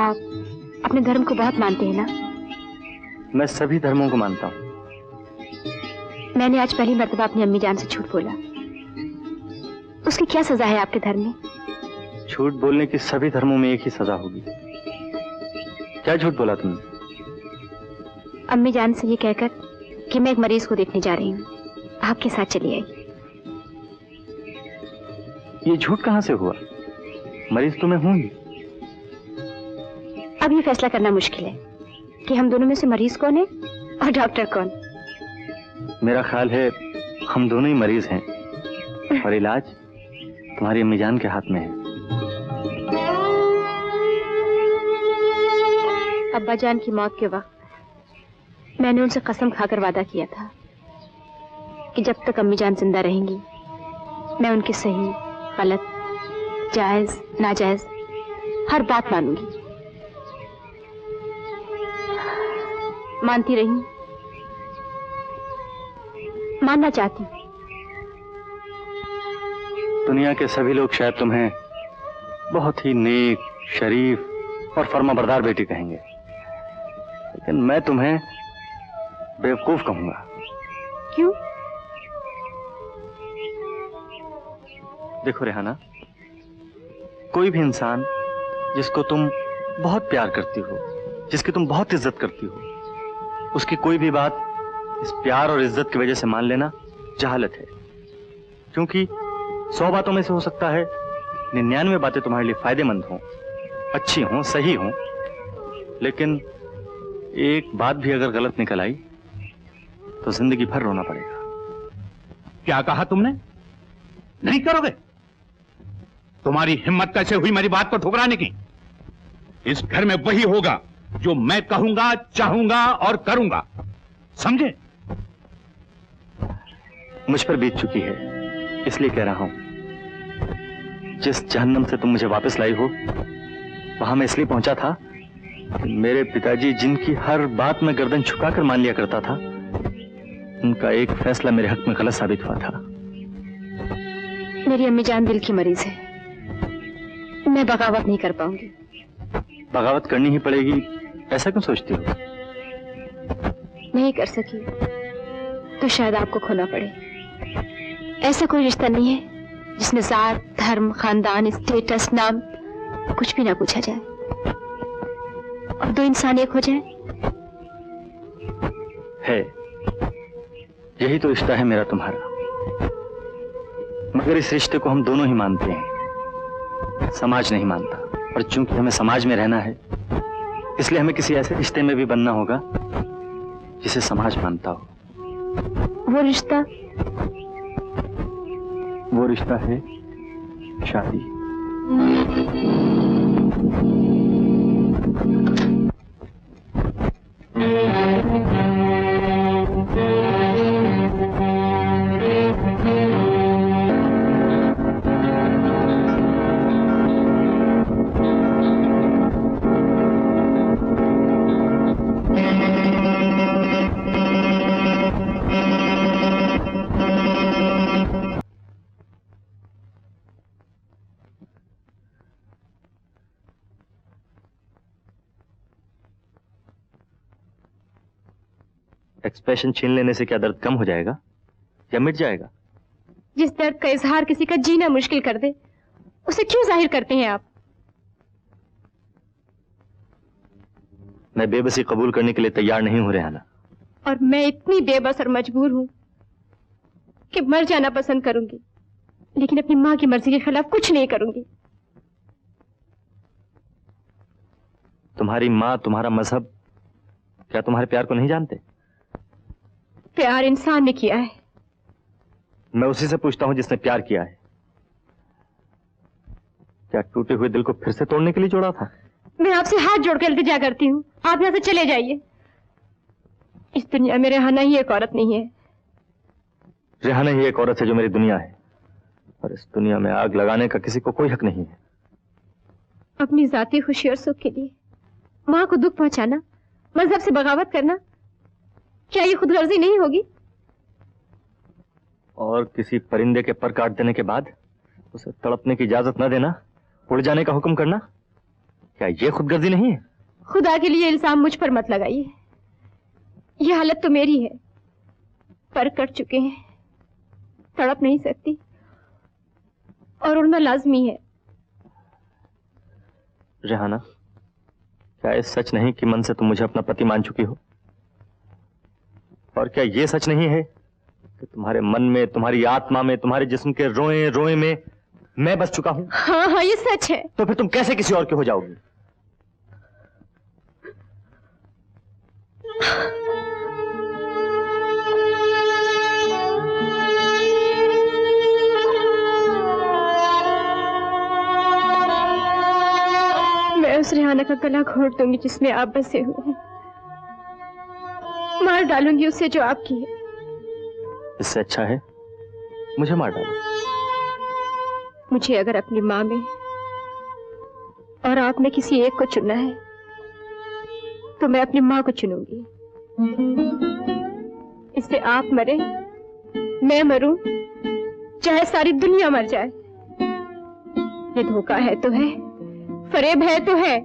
आप अपने धर्म को बहुत मानते हैं ना? मैं सभी धर्मों को मानता हूँ। मैंने आज पहली मर्तबा अपनी अम्मी जान से झूठ बोला। उसकी क्या सजा है आपके धर्म में? झूठ बोलने की सभी धर्मों में एक ही सजा होगी। क्या झूठ बोला तुमने? अम्मी जान से ये कहकर कि मैं एक मरीज को देखने जा रही हूँ, आपके साथ चली आई। ये झूठ कहाँ से हुआ? मरीज तो मैं हूं ही। अब ये फैसला करना मुश्किल है कि हम दोनों में से मरीज कौन है और डॉक्टर कौन। मेरा ख्याल है हम दोनों ही मरीज हैं और इलाज तुम्हारी अम्मी जान के हाथ में है। अब्बा जान की मौत के वक्त मैंने उनसे कसम खाकर वादा किया था कि जब तक अम्मी जान जिंदा रहेंगी मैं उनकी सही गलत जायज नाजायज हर बात मानूंगी। मानती रही, मानना चाहती। दुनिया के सभी लोग शायद तुम्हें बहुत ही नेक, शरीफ और फर्माबरदार बेटी कहेंगे, लेकिन मैं तुम्हें बेवकूफ कहूंगा। क्यों? देखो रेहाना, कोई भी इंसान जिसको तुम बहुत प्यार करती हो, जिसकी तुम बहुत इज्जत करती हो, उसकी कोई भी बात इस प्यार और इज्जत की वजह से मान लेना जहालत है। क्योंकि 100 बातों में से हो सकता है 99 बातें तुम्हारे लिए फायदेमंद हों, अच्छी हों, सही हों, लेकिन एक बात भी अगर गलत निकल आई तो जिंदगी भर रोना पड़ेगा। क्या कहा तुमने? नहीं करोगे? तुम्हारी हिम्मत कैसे हुई मेरी बात को ठुकराने की? इस घर में वही होगा जो मैं कहूंगा, चाहूंगा और करूंगा, समझे? मुझ पर बीत चुकी है, इसलिए कह रहा हूं। जिस जहन्नम से तुम मुझे वापस लाई हो, वहां मैं इसलिए पहुंचा था कि मेरे पिताजी जिनकी हर बात में गर्दन झुकाकर मान लिया करता था, उनका एक फैसला मेरे हक में गलत साबित हुआ था। मेरी अम्मी जान दिल की मरीज है, मैं बगावत नहीं कर पाऊंगी। बगावत करनी ही पड़ेगी, ऐसा क्यों सोचती हो? नहीं कर सकी तो शायद आपको खोना पड़े। ऐसा कोई रिश्ता नहीं है जिसमें जात, धर्म, खानदान, स्टेटस, नाम कुछ भी ना पूछा जाए और दो इंसान एक हो जाए। है, यही तो रिश्ता है मेरा तुम्हारा। मगर इस रिश्ते को हम दोनों ही मानते हैं, समाज नहीं मानता। और चूंकि हमें समाज में रहना है, इसलिए हमें किसी ऐसे रिश्ते में भी बनना होगा जिसे समाज मानता हो। वो रिश्ता है शादी। एक्सप्रेशन छीन लेने से क्या दर्द कम हो जाएगा या मिट जाएगा? जिस दर्द का इजहार किसी का जीना मुश्किल कर दे, उसे क्यों जाहिर करते हैं आप? मैं बेबसी कबूल करने के लिए तैयार नहीं हूं रेहाना। और मैं इतनी बेबस और मजबूर हूं कि मर जाना पसंद करूंगी, लेकिन अपनी मां की मर्जी के खिलाफ कुछ नहीं करूंगी। तुम्हारी मां, तुम्हारा मजहब क्या तुम्हारे प्यार को नहीं जानते? प्यार इंसान ने किया है। मैं उसी से पूछता हूं जिसने प्यार किया है। क्या टूटे हुए दिल को फिर से तोड़ने के लिए जोड़ा था? मैं आपसे हाथ जोड़कर इल्तिजा करती हूँ, आप यहां से चले जाइए। इस दुनिया में रेहाना ही एक औरत नहीं है। रेहाना ही एक औरत है जो मेरी दुनिया है, और इस दुनिया में आग लगाने का किसी को कोई हक नहीं है। अपनी जाती खुशी और सुख के लिए मां को दुख पहुंचाना, मजहब से बगावत करना, क्या ये खुदगर्जी नहीं होगी? और किसी परिंदे के पर काट देने के बाद उसे तड़पने की इजाजत न देना, उड़ जाने का हुक्म करना, क्या ये खुदगर्जी नहीं है? खुदा के लिए इल्जाम मुझ पर मत लगाइए। ये हालत तो मेरी है, पर कट चुके हैं, तड़प नहीं सकती और उड़ना लाजमी है। रेहाना, क्या ये सच नहीं कि मन से तुम मुझे अपना पति मान चुकी हो? और क्या ये सच नहीं है कि तुम्हारे मन में, तुम्हारी आत्मा में, तुम्हारे जिस्म के रोए रोए में मैं बस चुका हूं? हाँ हाँ, ये सच है। तो फिर तुम कैसे किसी और के हो जाओगी? मैं उस रेहाना का गला घोट दूंगी जिसमें आप बसे हुए हैं। मार डालूंगी उसे जो आपकी है। इससे अच्छा है मुझे मार डालो। मुझे अगर अपनी माँ में और आप में किसी एक को चुनना है तो मैं अपनी माँ को चुनूंगी। इससे आप मरे, मैं मरूं, चाहे सारी दुनिया मर जाए। ये धोखा है तो है, फरेब है तो है,